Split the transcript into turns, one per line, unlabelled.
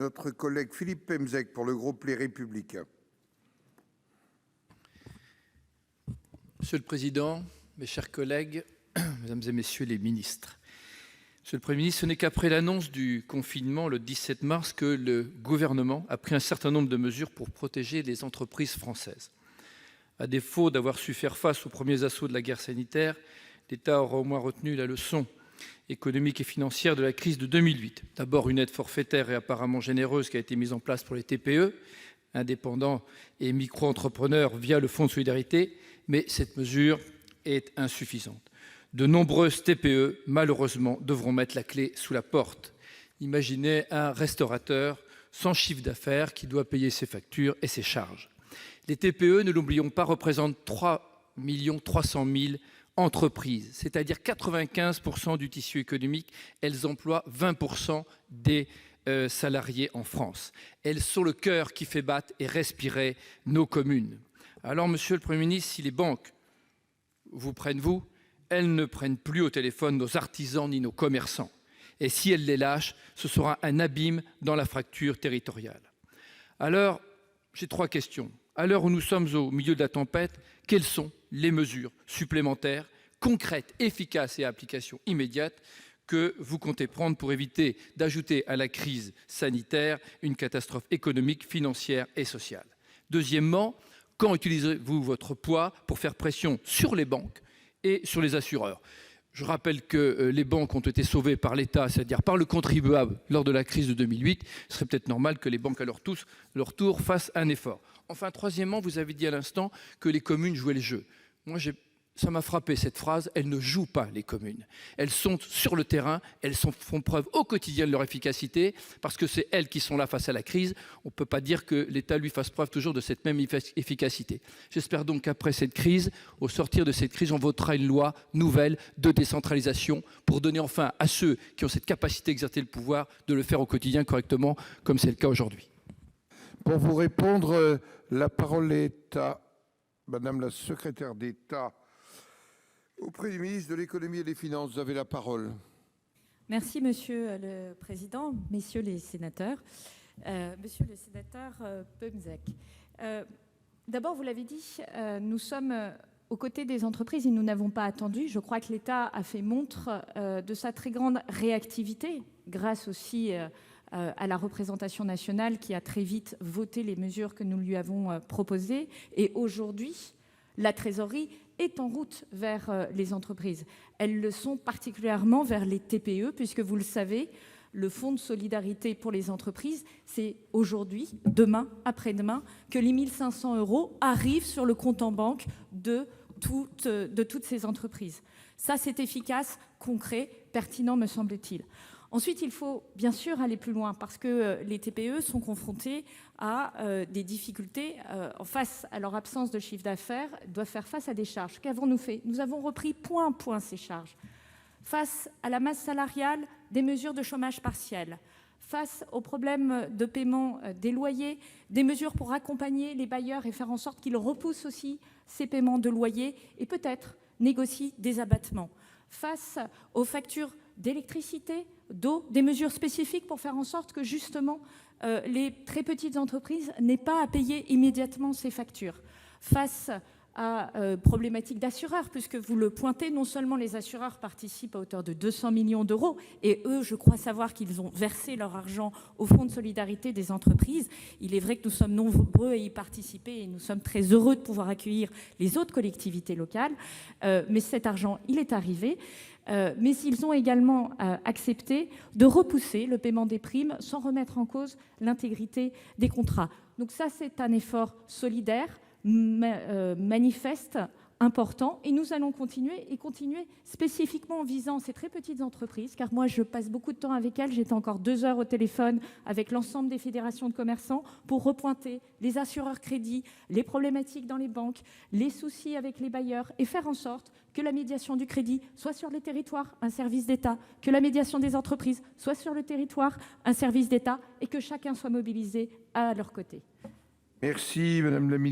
Notre collègue Philippe Pemezec pour le groupe Les Républicains.
Monsieur le Président, mes chers collègues, Mesdames et Messieurs les ministres, Monsieur le Premier ministre, ce n'est qu'après l'annonce du confinement le 17 mars que le gouvernement a pris un certain nombre de mesures pour protéger les entreprises françaises. À défaut d'avoir su faire face aux premiers assauts de la guerre sanitaire, l'État aura au moins retenu la leçon économique et financière de la crise de 2008. D'abord, une aide forfaitaire et apparemment généreuse qui a été mise en place pour les TPE, indépendants et micro-entrepreneurs via le Fonds de solidarité, mais cette mesure est insuffisante. De nombreuses TPE, malheureusement, devront mettre la clé sous la porte. Imaginez un restaurateur sans chiffre d'affaires qui doit payer ses factures et ses charges. Les TPE, ne l'oublions pas, représentent 3 300 000 entreprises, c'est-à-dire 95% du tissu économique. Elles emploient 20% des salariés en France. Elles sont le cœur qui fait battre et respirer nos communes. Alors, Monsieur le Premier ministre, si les banques vous prennent, elles ne prennent plus au téléphone nos artisans ni nos commerçants. Et si elles les lâchent, ce sera un abîme dans la fracture territoriale. Alors, j'ai 3 questions. À l'heure où nous sommes au milieu de la tempête, quelles sont les mesures supplémentaires, concrètes, efficaces et à application immédiate que vous comptez prendre pour éviter d'ajouter à la crise sanitaire une catastrophe économique, financière et sociale? Deuxièmement, quand utilisez-vous votre poids pour faire pression sur les banques et sur les assureurs? Je rappelle que les banques ont été sauvées par l'État, c'est-à-dire par le contribuable, lors de la crise de 2008. Ce serait peut-être normal que les banques, à leur tour, fassent un effort. Enfin, troisièmement, vous avez dit à l'instant que les communes jouaient le jeu. Moi, ça m'a frappé cette phrase. Elles ne jouent pas, les communes. Elles sont sur le terrain, elles font preuve au quotidien de leur efficacité, parce que c'est elles qui sont là face à la crise. On ne peut pas dire que l'État, lui, fasse preuve toujours de cette même efficacité. J'espère donc qu'après cette crise, au sortir de cette crise, on votera une loi nouvelle de décentralisation pour donner enfin à ceux qui ont cette capacité d'exercer le pouvoir de le faire au quotidien correctement, comme c'est le cas aujourd'hui.
Pour vous répondre, la parole est à Madame la secrétaire d'État auprès du ministre de l'économie et des finances. Vous avez la parole.
Merci, Monsieur le Président, Messieurs les sénateurs. Monsieur le sénateur Pemezec, d'abord, vous l'avez dit, nous sommes aux côtés des entreprises et nous n'avons pas attendu. Je crois que l'État a fait montre de sa très grande réactivité, grâce aussi à la représentation nationale qui a très vite voté les mesures que nous lui avons proposées. Et aujourd'hui, la trésorerie est en route vers les entreprises. Elles le sont particulièrement vers les TPE, puisque vous le savez, le Fonds de solidarité pour les entreprises, c'est aujourd'hui, demain, après-demain, que les 1 500 € arrivent sur le compte en banque de toutes ces entreprises. Ça, c'est efficace, concret, pertinent, me semble-t-il. Ensuite, il faut bien sûr aller plus loin parce que les TPE sont confrontées à des difficultés face à leur absence de chiffre d'affaires, doivent faire face à des charges. Qu'avons-nous fait? Nous avons repris point à point ces charges. Face à la masse salariale, des mesures de chômage partiel. Face aux problèmes de paiement des loyers, des mesures pour accompagner les bailleurs et faire en sorte qu'ils repoussent aussi ces paiements de loyer et peut-être négocient des abattements. Face aux factures d'électricité, d'eau, des mesures spécifiques pour faire en sorte que justement les très petites entreprises n'aient pas à payer immédiatement ces factures. Face à problématiques d'assureurs, puisque vous le pointez, non seulement les assureurs participent à hauteur de 200 millions d'euros, et eux, je crois savoir qu'ils ont versé leur argent au Fonds de solidarité des entreprises. Il est vrai que nous sommes nombreux à y participer et nous sommes très heureux de pouvoir accueillir les autres collectivités locales, mais cet argent, il est arrivé. Mais ils ont également accepté de repousser le paiement des primes sans remettre en cause l'intégrité des contrats. Donc ça, c'est un effort solidaire, manifeste, important, et nous allons continuer spécifiquement en visant ces très petites entreprises, car moi je passe beaucoup de temps avec elles. J'étais encore 2 heures au téléphone avec l'ensemble des fédérations de commerçants pour repointer les assureurs crédits, les problématiques dans les banques, les soucis avec les bailleurs, et faire en sorte que la médiation du crédit soit sur les territoires un service d'État, que la médiation des entreprises soit sur le territoire un service d'État, et que chacun soit mobilisé à leur côté.
Merci Madame la ministre.